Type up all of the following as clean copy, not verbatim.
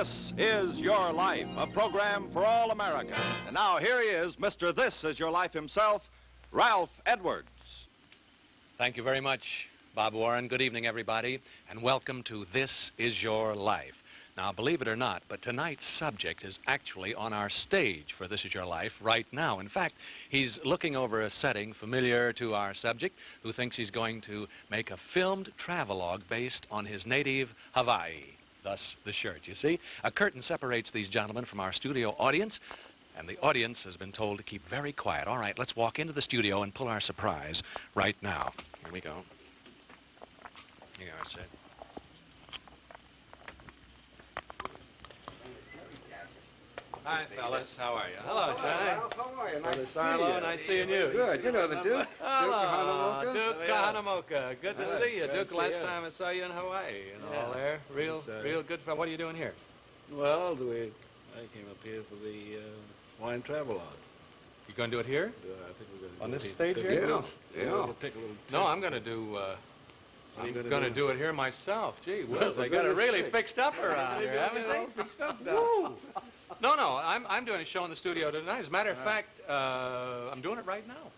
This Is Your Life, a program for all America. And now here he is, Mr. This Is Your Life himself, Ralph Edwards. Thank you very much, Bob Warren. Good evening, everybody, and welcome to This Is Your Life. Now, believe it or not, but tonight's subject is actually on our stage for This Is Your Life right now. In fact, he's looking over a setting familiar to our subject, who thinks he's going to make a filmed travelogue based on his native Hawaii. Thus, the shirt, you see. A curtain separates these gentlemen from our studio audience, and the audience has been told to keep very quiet. All right, let's walk into the studio and pull our surprise right now. Here we go. Here you are, Sid. Hi, fellas. How are you? Hello, Johnny. How are you? Nice to see you. Nice seeing you. Good. You know the Duke. Hello, Duke Duke Kahanamoku. Good to see you. Good Duke, to see last you. time I saw you in Hawaii and all there. Real good. What are you doing here? Well, I came up here for the wine travelogue. You going to do it here? I think we're going to On do this it stage here? Yeah. We'll take a little test. No, I'm going to do... I'm going to do it here myself. Gee whiz, Well, they got it really sake. fixed up around here, haven't they? Fixed up Woo! No, I'm doing a show in the studio tonight. As a matter of fact, I'm doing it right now.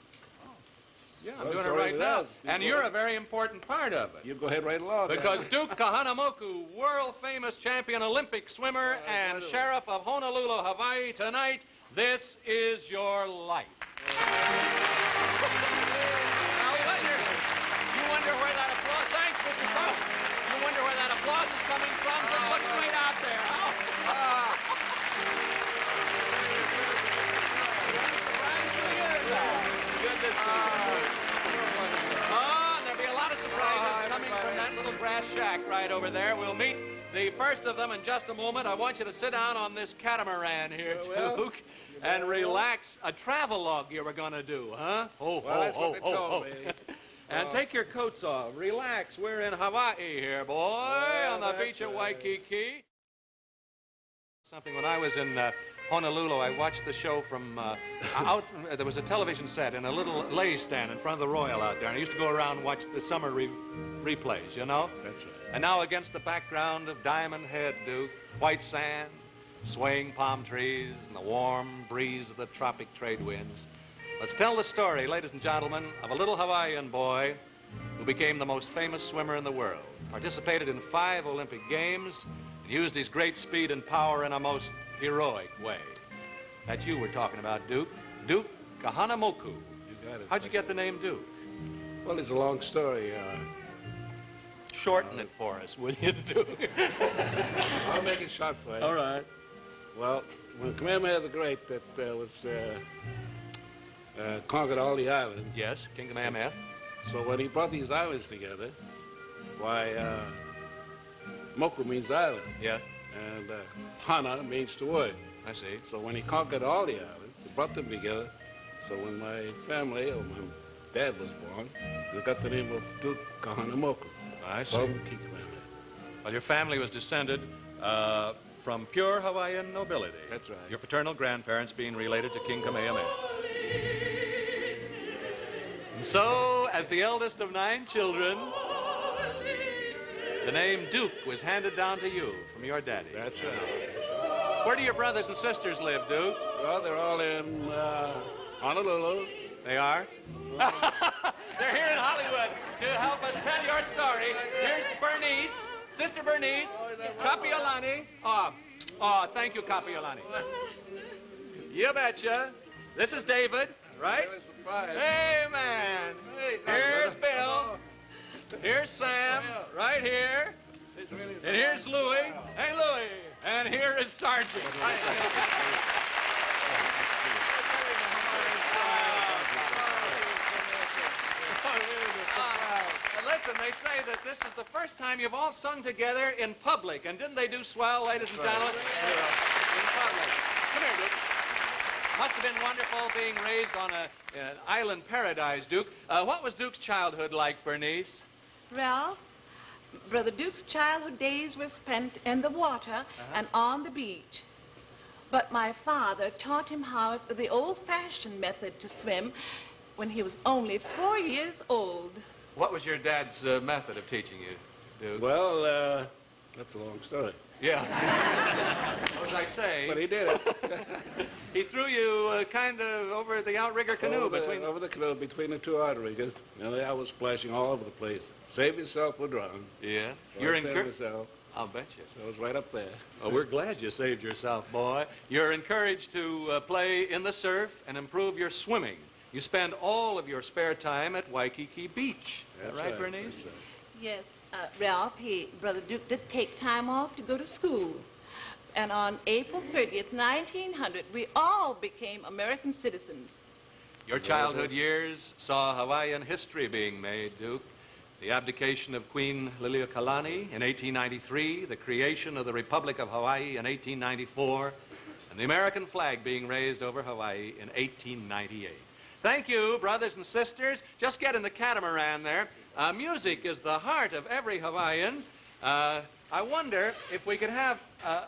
Yeah, I'm doing it right now. And you're a very important part of it. You go ahead right along. Because Duke Kahanamoku, world-famous champion Olympic swimmer and sheriff of Honolulu, Hawaii, tonight, this is your life. Now, you wonder where that applause... Thanks, Mr. Coach. You wonder where that applause is coming from? Just look straight out there. Good to see you. Oh, and there'll be a lot of surprises coming from that little grass shack right over there. We'll meet the first of them in just a moment. I want you to sit down on this catamaran here, Duke, and relax. A travelogue you were going to do, huh? That's what they told me. And take your coats off. Relax. We're in Hawaii here, boy, on the beach at Waikiki. Something when I was in Honolulu, I watched the show from out. There was a television set in a little lay stand in front of the Royal out there, and I used to go around and watch the summer replays, you know? That's right. And now against the background of Diamond Head, Duke, white sand, swaying palm trees, and the warm breeze of the tropic trade winds, let's tell the story, ladies and gentlemen, of a little Hawaiian boy who became the most famous swimmer in the world, participated in 5 Olympic Games, and used his great speed and power in a most heroic way. That you were talking about, Duke. Duke Kahanamoku. You got it. How'd you get the name Duke? Well, it's a long story. Shorten it for us, will you, Duke? I'll make it short for you. All right. Well, when Kamehameha the Great conquered all the islands. Yes, King Kamehameha. So when he brought these islands together, why, Moku means island. Yeah, And Hana means the wood. I see. So when he conquered all the islands, he brought them together. So when my family, or my dad was born, we got the name of Duke Kahanamoku. I see. From King Kamehameha. Well, your family was descended from pure Hawaiian nobility. That's right. Your paternal grandparents being related to King Kamehameha. And so, as the eldest of 9 children, the name Duke was handed down to you from your daddy. That's right. Where do your brothers and sisters live, Duke? Well, they're all in Honolulu. They are? They're here in Hollywood to help us tell your story. Here's Bernice, Sister Bernice, Kapiolani. Oh, thank you, Kapiolani. You betcha. This is David, right? Hey, man. Here's Bill. Here's Sam, right here. And here's Louie. Hey, Louie. And here is Sergeant. Listen, they say that this is the first time you've all sung together in public. And didn't they do swell, ladies and gentlemen? In public. Come here, Duke. Must have been wonderful being raised on an island paradise, Duke. What was Duke's childhood like, Bernice? Ralph, Brother Duke's childhood days were spent in the water and on the beach. But my father taught him how the old-fashioned method to swim when he was only 4 years old. What was your dad's method of teaching you, Duke? Well, That's a long story. Yeah. As I say. But he did it. He threw you kind of over the outrigger canoe Over the canoe between the two outriggers. And I was splashing all over the place. Save yourself or drown. Yeah. So You're I saved encouraged. myself. I'll bet you. So I was right up there. Well, we're glad you saved yourself, boy. You're encouraged to play in the surf and improve your swimming. You spend all of your spare time at Waikiki Beach. Is that right, Bernice? That's right. Yes, Ralph, Brother Duke did take time off to go to school. And on April 30th, 1900, we all became American citizens. Your childhood years saw Hawaiian history being made, Duke. The abdication of Queen Liliuokalani in 1893, the creation of the Republic of Hawaii in 1894, and the American flag being raised over Hawaii in 1898. Thank you, brothers and sisters. Just get in the catamaran there. Music is the heart of every Hawaiian. I wonder if we could have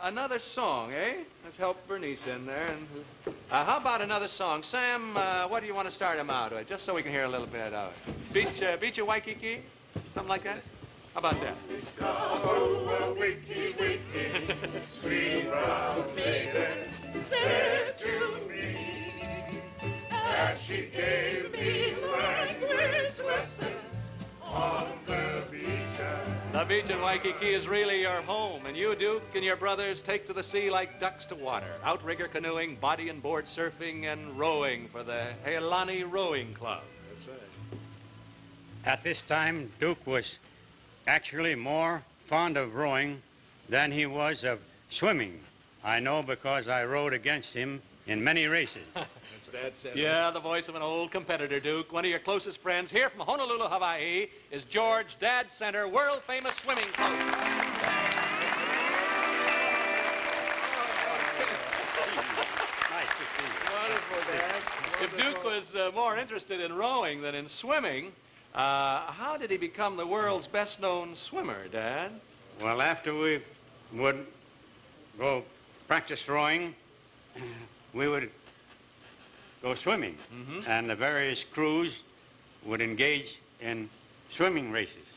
another song, eh? Let's help Bernice in there. And how about another song? Sam, what do you want to start him out with? Just so we can hear a little bit of it. Beach of Waikiki? Something like that? How about that? Wiki, wiki, sweet brown maiden said to me, as she gave me language lesson on the beach. The beach in Waikiki is really your home, and you, Duke, and your brothers take to the sea like ducks to water. Outrigger canoeing, body and board surfing, and rowing for the Heilani Rowing Club. That's right. At this time, Duke was actually more fond of rowing than he was of swimming. I know because I rowed against him in many races. That's Dad said. Yeah, the voice of an old competitor, Duke. One of your closest friends here from Honolulu, Hawaii, is George Dad Center, world-famous swimming coach. Nice to see you. Wonderful, Dad. If Duke was more interested in rowing than in swimming, how did he become the world's best-known swimmer, Dad? Well, after we would go practice rowing, we would go swimming. Mm-hmm. And the various crews would engage in swimming races.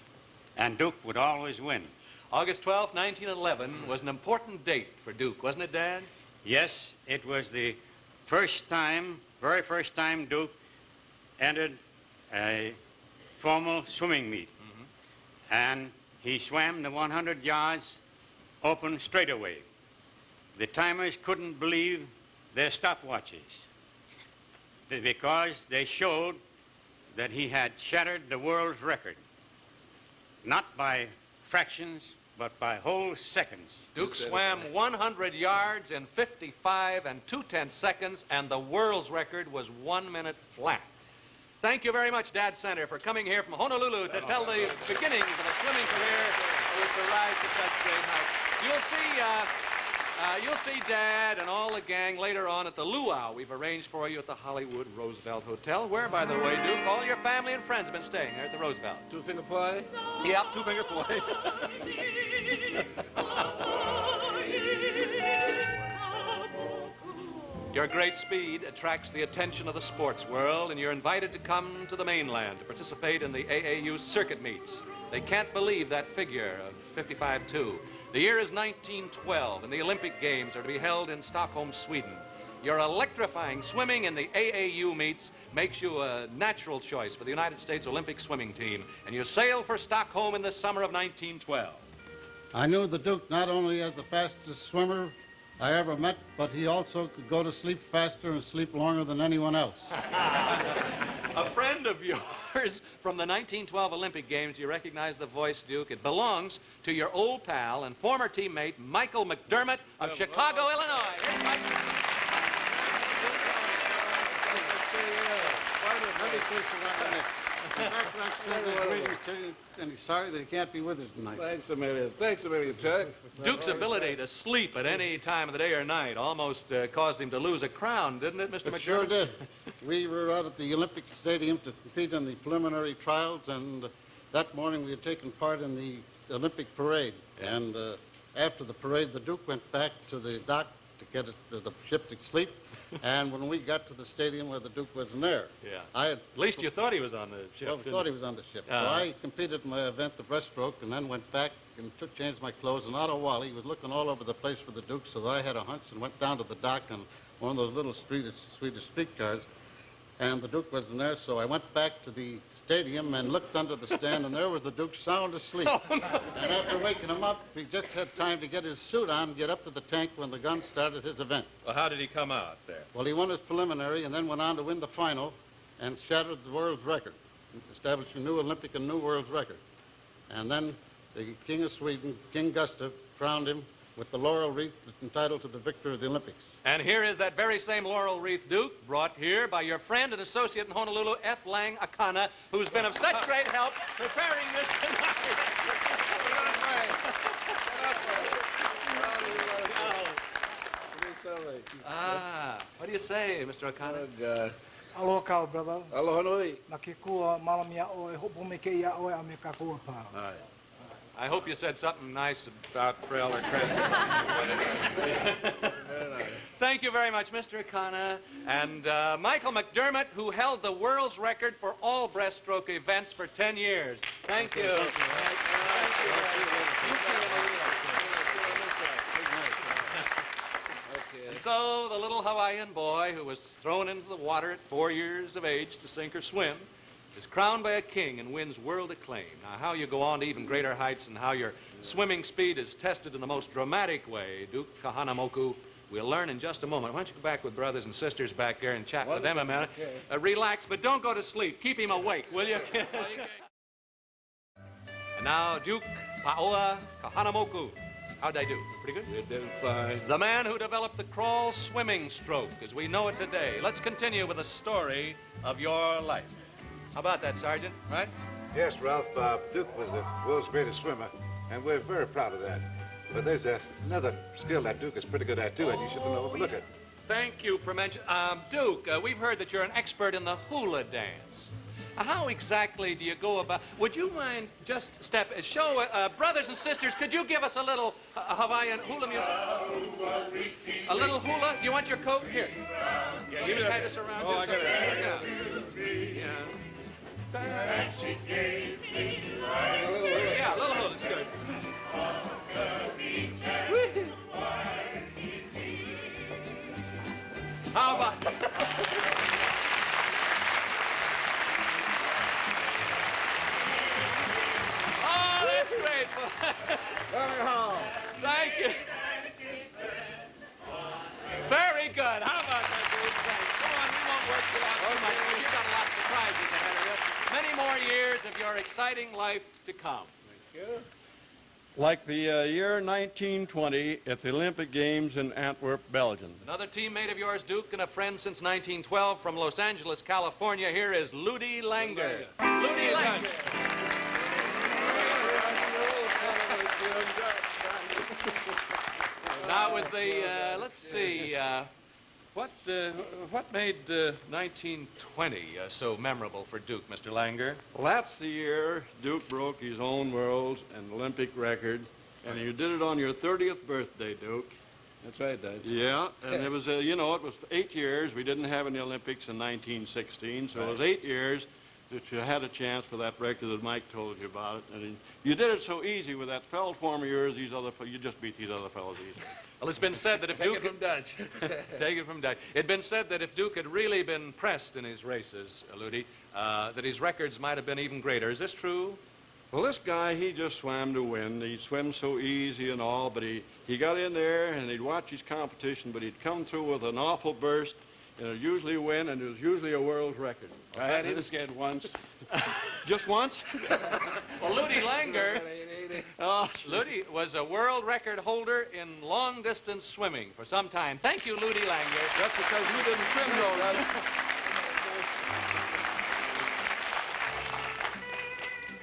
And Duke would always win. August 12, 1911 was an important date for Duke, wasn't it, Dad? Yes, it was the first time, very first time Duke entered a formal swimming meet. Mm-hmm. And he swam the 100 yards open straightaway. The timers couldn't believe their stopwatches because they showed that he had shattered the world's record, not by fractions, but by whole seconds. Duke swam 100 yards in 55 and 2/10 seconds, and the world's record was 1 minute flat. Thank you very much, Dad Center, for coming here from Honolulu to tell the beginnings of a swimming career with the rise to such great heights. You'll see Dad and all the gang later on at the luau we've arranged for you at the Hollywood Roosevelt Hotel, where, by the way, Duke, all your family and friends have been staying there at the Roosevelt. Two-finger play? Yep, two-finger play. Your great speed attracts the attention of the sports world, and you're invited to come to the mainland to participate in the AAU circuit meets. They can't believe that figure of 55.2. The year is 1912, and the Olympic Games are to be held in Stockholm, Sweden. Your electrifying swimming in the AAU meets makes you a natural choice for the United States Olympic swimming team, and you sail for Stockholm in the summer of 1912. I knew the Duke not only as the fastest swimmer I ever met, but he also could go to sleep faster and sleep longer than anyone else. A friend of yours from the 1912 Olympic Games, you recognize the voice, Duke. It belongs to your old pal and former teammate, Michael McDermott of Chicago, Illinois. Here's Mike. Let me say something next. Backtrack sends his greetings to you, and he's sorry that he can't be with us tonight. Thanks a million. Thanks a million, Chuck. Duke's ability to sleep at any time of the day or night almost caused him to lose a crown, didn't it, Mr. It McDermott? sure did. We were out at the Olympic Stadium to compete in the preliminary trials, and that morning we had taken part in the Olympic parade. And after the parade, the Duke went back to the dock to get the ship to sleep. And when we got to the stadium where the Duke wasn't there, Yeah. at least you thought he was on the ship. Well, we thought he was on the ship. So I competed in my event, the breaststroke, and then went back and changed my clothes. And out of while, he was looking all over the place for the Duke, so I had a hunch and went down to the dock on one of those little Swedish streetcars. And the Duke wasn't there, so I went back to the stadium and looked under the stand, and there was the Duke sound asleep. Oh, no. And after waking him up, he just had time to get his suit on and get up to the tank when the gun started his event. Well, how did he come out there? Well, he won his preliminary and then went on to win the final and shattered the world's record, established a new Olympic and new world's record. And then the King of Sweden, King Gustav, crowned him with the laurel wreath that's entitled to the victor of the Olympics. And here is that very same laurel wreath, Duke, brought here by your friend and associate in Honolulu, F. Lang Akana, who's been of such great help preparing this tonight. What do you say, Mr. Akana? Oh, God. Aloha kau, brother. Aloha nui. Na ke kua malamia oe, hopo me ke ia oe a me ka kua pao. I hope you said something nice about Frill or Chris. Thank you very much, Mr. Akana. And Michael McDermott, who held the world's record for all breaststroke events for 10 years. Thank you. And so the little Hawaiian boy who was thrown into the water at 4 years of age to sink or swim is crowned by a king and wins world acclaim. Now, how you go on to even greater heights and how your swimming speed is tested in the most dramatic way, Duke Kahanamoku, we'll learn in just a moment. Why don't you go back with brothers and sisters back there and chat with them a minute. Relax, but don't go to sleep. Keep him awake, will you? And now, Duke Paoa Kahanamoku. How'd I do? Pretty good? You did fine. The man who developed the crawl swimming stroke as we know it today. Let's continue with the story of your life. How about that, Sergeant? Right? Yes, Ralph. Duke was the world's greatest swimmer, and we're very proud of that. But there's another skill that Duke is pretty good at, too, and you shouldn't overlook it. Thank you for mentioning. Duke, we've heard that you're an expert in the hula dance. How exactly do you go about... Would you mind just show... brothers and sisters, could you give us a little Hawaiian hula music? A little hula? Do you want your coat? Here. Yeah, you can tie this around. Oh, I got it. Yeah. And she gave me Yeah, a little hula. It's good. How about... Oh, that's great. Thank you. Very good. How about that, Duke? Thanks. Come on, we won't work you out too much. You've got a lot of surprises ahead of you. Many more years of your exciting life to come. Thank you. Like the year 1920 at the Olympic Games in Antwerp, Belgium. Another teammate of yours, Duke, and a friend since 1912 from Los Angeles, California. Here is Ludi Langer. Ludi Langer. Now, it was the, let's see, what made 1920 so memorable for Duke, Mr. Langer? Well, that's the year Duke broke his own world and Olympic record, and you did it on your 30th birthday, Duke. That's right, Dad. Yeah, and it was, you know, it was 8 years. We didn't have any Olympics in 1916, so it was 8 years that you had a chance for that record that Mike told you about. And you did it so easy with that fell form of yours, you just beat these other fellows easy. Well, it's been said that if Duke... Take it from Dutch. Take it from Dutch. It'd been said that if Duke had really been pressed in his races, Ludi, that his records might have been even greater. Is this true? Well, this guy, he just swam to win. He swims so easy and all, but he got in there and he'd watch his competition, but he'd come through with an awful burst, and it'd usually win, and it was usually a world record. I had him scared once. Just once? Well, Ludi Langer... Ludi was a world record holder in long-distance swimming for some time. Thank you, Ludi Langer. That's because you didn't swim though, right?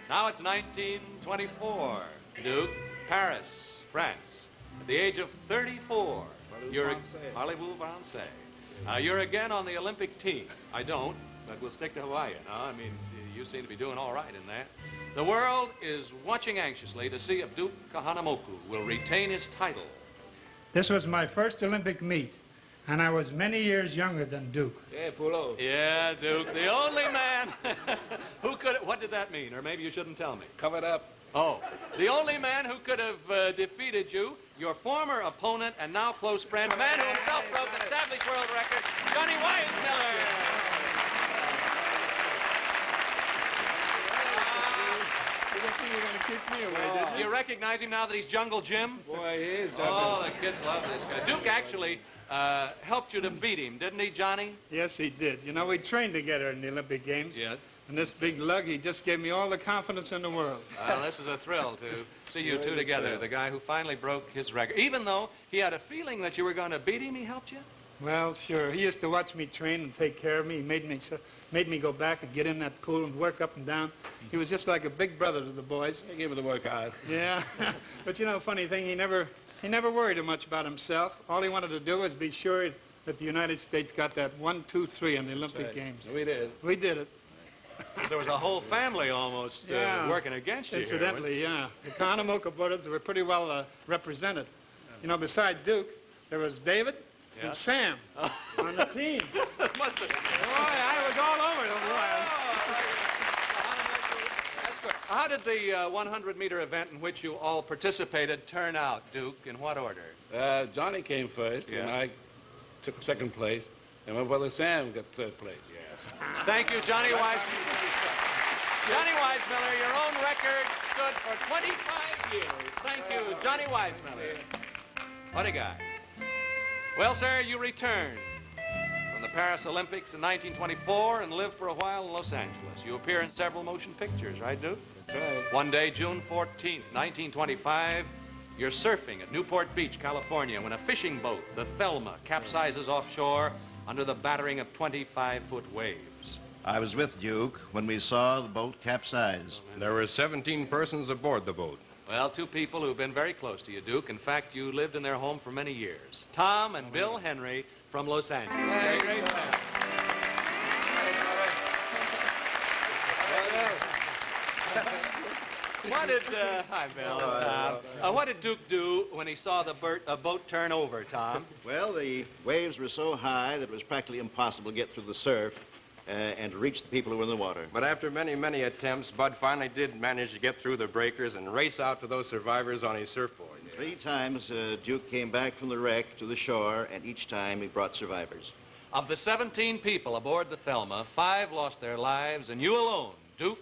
Now it's 1924. Duke, Paris, France. At the age of 34, you're Parlez-vous français? You're again on the Olympic team. I don't, but we'll stick to Hawaii. No, I mean, you seem to be doing all right in that. The world is watching anxiously to see if Duke Kahanamoku will retain his title. This was my first Olympic meet. And I was many years younger than Duke. Yeah, Pulo. Yeah, Duke, the only man who could... What did that mean? Or maybe you shouldn't tell me. Covered up. Oh, the only man who could have defeated you, your former opponent and now close friend, a man who himself broke the established world record, Johnny Weissmiller. You're going to keep me away, did Do you recognize him now that he's Jungle Jim? Boy, he is. Oh, the kids love this guy. Duke actually helped you to beat him, didn't he, Johnny? Yes, he did. You know, we trained together in the Olympic Games. Yes. And this big lug, he just gave me all the confidence in the world. Well, this is a thrill to see you two together. The guy who finally broke his record. Even though he had a feeling that you were going to beat him, he helped you? Well, sure. He used to watch me train and take care of me. He made me go back and get in that pool and work up and down. He was just like a big brother to the boys. He gave me the work hard. Yeah. But you know, funny thing, he never worried much about himself. All he wanted to do was be sure that the United States got that 1, 2, 3 in the Olympic Games. We did. We did it. There was a whole family almost working against you. Incidentally, yeah. The Kahanamoku brothers were pretty well represented. You know, beside Duke, there was David and Sam on the team. Must have... Boy, I was all over them. That's good. How did the 100-meter event in which you all participated turn out, Duke? In what order? Johnny came first, and I took second place, and my brother Sam got third place. Yes. Thank you, Johnny Weissmiller. Johnny Weissmiller, your own record stood for 25 years. Thank you, Johnny Weissmiller. What a guy. Well, sir, you returned from the Paris Olympics in 1924 and lived for a while in Los Angeles. You appear in several motion pictures, right, Duke? That's right. One day, June 14th, 1925, you're surfing at Newport Beach, California, when a fishing boat, the Thelma, capsizes offshore under the battering of 25-foot waves. I was with Duke when we saw the boat capsize. There were 17 persons aboard the boat. Well, two people who've been very close to you, Duke. In fact, you lived in their home for many years. Tom and Bill Henry from Los Angeles. Hey, great man. What did, hi, Bill and Tom. What did Duke do when he saw the boat turn over, Tom? Well, the waves were so high that it was practically impossible to get through the surf and to reach the people who were in the water. But after many, many attempts, Bud finally did manage to get through the breakers and race out to those survivors on his surfboard. 3 times, Duke came back from the wreck to the shore, and each time he brought survivors. Of the 17 people aboard the Thelma, 5 lost their lives, and you alone, Duke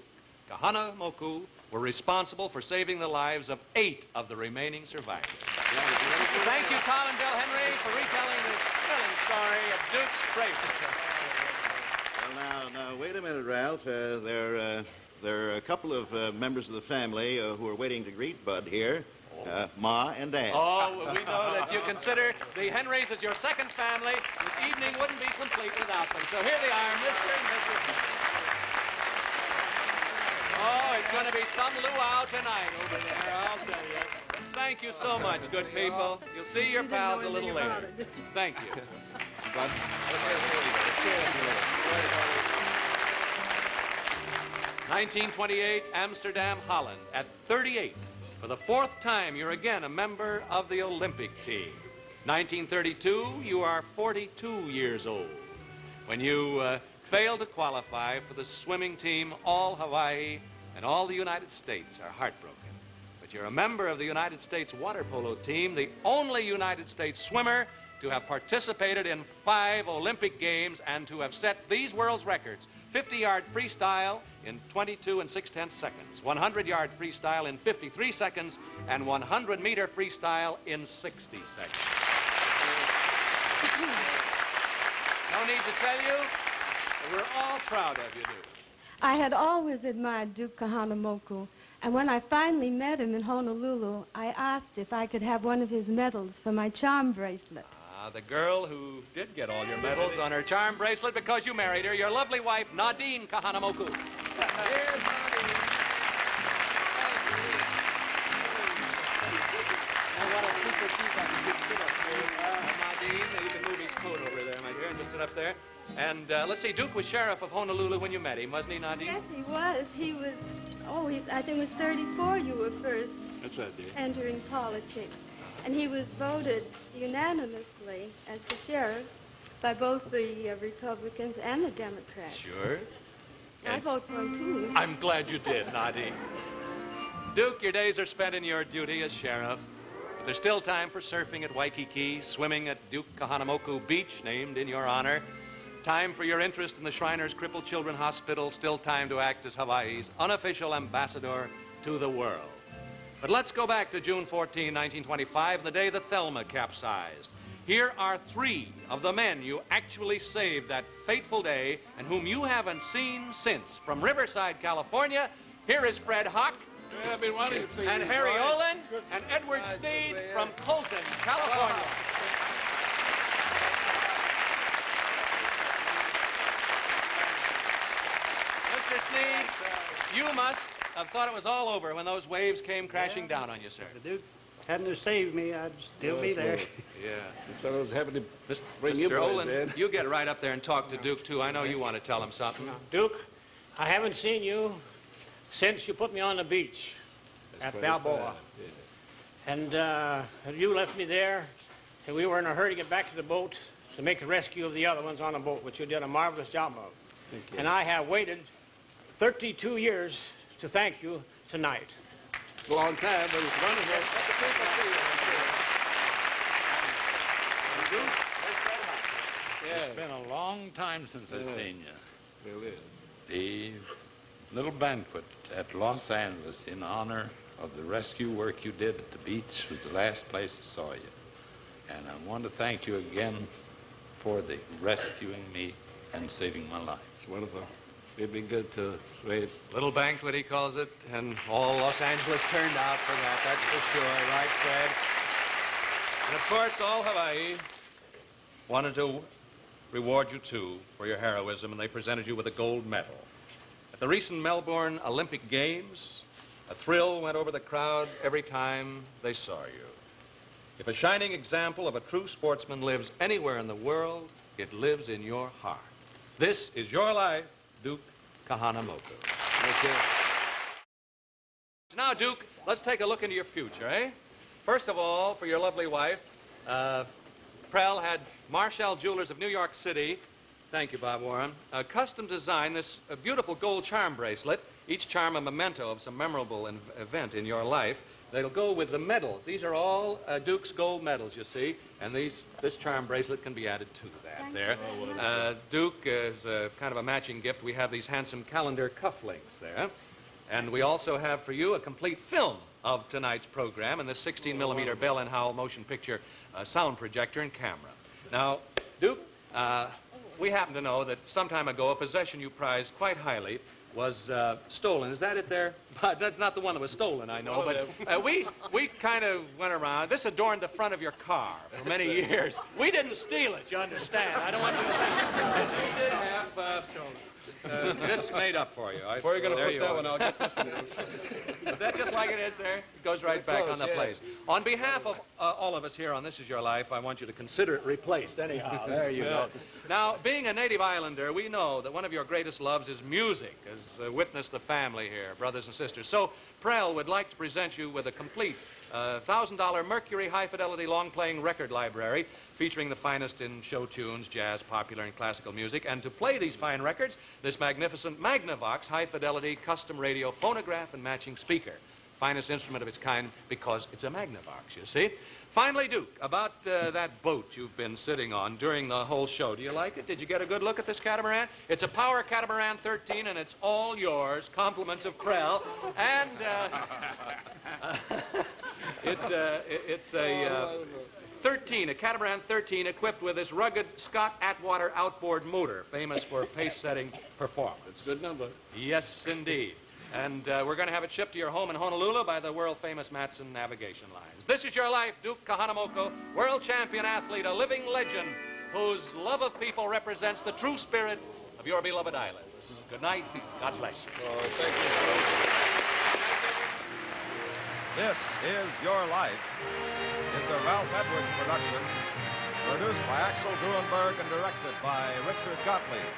Kahanamoku, were responsible for saving the lives of 8 of the remaining survivors. Thank you, Tom and Bill Henry, for retelling this thrilling story of Duke's bravery. Well, now, wait a minute, Ralph. There are a couple of members of the family who are waiting to greet Bud here, Ma and Dad. Oh, we know that you consider the Henrys as your second family. This evening wouldn't be complete without them. So here they are, Mr. and Mrs. Oh, it's going to be some luau tonight over there, I'll tell you. Thank you so much, good people. You'll see your pals a little later. Thank you. 1928, Amsterdam, Holland. At 38, for the 4th time, you're again a member of the Olympic team. 1932, you are 42 years old. When you fail to qualify for the swimming team, all Hawaii and all the United States are heartbroken. But you're a member of the United States water polo team, the only United States swimmer to have participated in 5 Olympic Games and to have set these world's records. 50-yard freestyle in 22 and 6/10 seconds, 100-yard freestyle in 53 seconds, and 100-meter freestyle in 60 seconds. No need to tell you, we're all proud of you, Duke. I had always admired Duke Kahanamoku, and when I finally met him in Honolulu, I asked if I could have one of his medals for my charm bracelet. The girl who did get all your medals on her charm bracelet because you married her, your lovely wife, Nadine Kahanamoku. Here's Nadine. Oh, what a super sheep I can sit up here. Nadine, you can move his coat over there, my dear, and just sit up there. And let's see, Duke was sheriff of Honolulu when you met him, wasn't he, Nadine? Yes, he was. I think it was 34 you were first That's right, dear. entering politics. And he was voted unanimously as the sheriff by both the Republicans and the Democrats. Sure. I vote for him, too. I'm glad you did, Nadi. Duke, your days are spent in your duty as sheriff. But there's still time for surfing at Waikiki, swimming at Duke Kahanamoku Beach, named in your honor. Time for your interest in the Shriners Crippled Children Hospital. Still time to act as Hawaii's unofficial ambassador to the world. But let's go back to June 14, 1925, the day the Thelma capsized. Here are 3 of the men you actually saved that fateful day and whom you haven't seen since. From Riverside, California, here is Fred Hock, I've been wanting to see and you, Harry boy. Olin, and Edward Nice to Sneed see you. from Colton, California. Mr. Sneed, you must have thought it was all over when those waves came crashing down on you, sir. The Duke hadn't have saved me, I'd still be there. Yeah. So I was happy to bring you Mr. boys Olin, in. you get right up there and talk to Duke, too. I know you want to tell him something. Duke, I haven't seen you since you put me on the beach at Balboa. And you left me there, and we were in a hurry to get back to the boat to make a rescue of the other ones on the boat, which you did a marvelous job of. Thank you. And I have waited 32 years to thank you tonight. It's a long time, but it's wonderful. Let the people see you. It's been a long time since I've seen you. It is. The little banquet at Los Angeles in honor of the rescue work you did at the beach was the last place I saw you. And I want to thank you again for the rescuing me and saving my life. It's wonderful. It'd be good to wait. Little banquet, he calls it, and all Los Angeles turned out for that, that's for sure, right, Fred? And of course, all Hawaii wanted to reward you, too, for your heroism, and they presented you with a gold medal. At the recent Melbourne Olympic Games, a thrill went over the crowd every time they saw you. If a shining example of a true sportsman lives anywhere in the world, it lives in your heart. This is your life, Duke Kahanamoku. Thank you. Now, Duke, let's take a look into your future, eh? First of all, for your lovely wife, Prell had Marshall Jewelers of New York City, thank you, Bob Warren, custom design this beautiful gold charm bracelet, each charm a memento of some memorable event in your life. They'll go with the medals. These are all Duke's gold medals, you see, and this charm bracelet can be added to that there. Duke, is kind of a matching gift, we have these handsome calendar cufflinks there. And we also have for you a complete film of tonight's program and the 16mm Bell & Howell motion picture sound projector and camera. Now, Duke, we happen to know that some time ago a possession you prized quite highly was stolen. Is that it there? But that's not the one that was stolen, I know. But we kind of went around. This adorned the front of your car for many years. We didn't steal it, you understand. I don't want you to think. We did have this made up for you. Before you're going to There put you that are. one, I'll get this one in. Is that just like it is there? It goes right back on the place. On behalf of all of us here on This Is Your Life, I want you to consider it replaced anyhow. There you go. Now, being a native islander, we know that one of your greatest loves is music, as witness the family here, brothers and sisters. So, Prell would like to present you with a complete $1,000 Mercury high-fidelity long-playing record library featuring the finest in show tunes, jazz, popular, and classical music. And to play these fine records, this magnificent Magnavox high-fidelity custom radio phonograph and matching speaker. Finest instrument of its kind because it's a Magnavox, you see. Finally, Duke, about that boat you've been sitting on during the whole show. Do you like it? Did you get a good look at this catamaran? It's a Power Catamaran 13, and it's all yours. Compliments of Prell. And it's a 13, a Catamaran 13, equipped with this rugged Scott Atwater outboard motor, famous for pace-setting performance. It's a good number. Yes, indeed. And we're going to have it shipped to your home in Honolulu by the world-famous Matson Navigation Lines. This is your life, Duke Kahanamoku, world champion athlete, a living legend whose love of people represents the true spirit of your beloved islands. Good night. God bless you. Oh, thank you. This is Your Life. It's a Ralph Edwards production, produced by Axel Gruenberg and directed by Richard Gottlieb.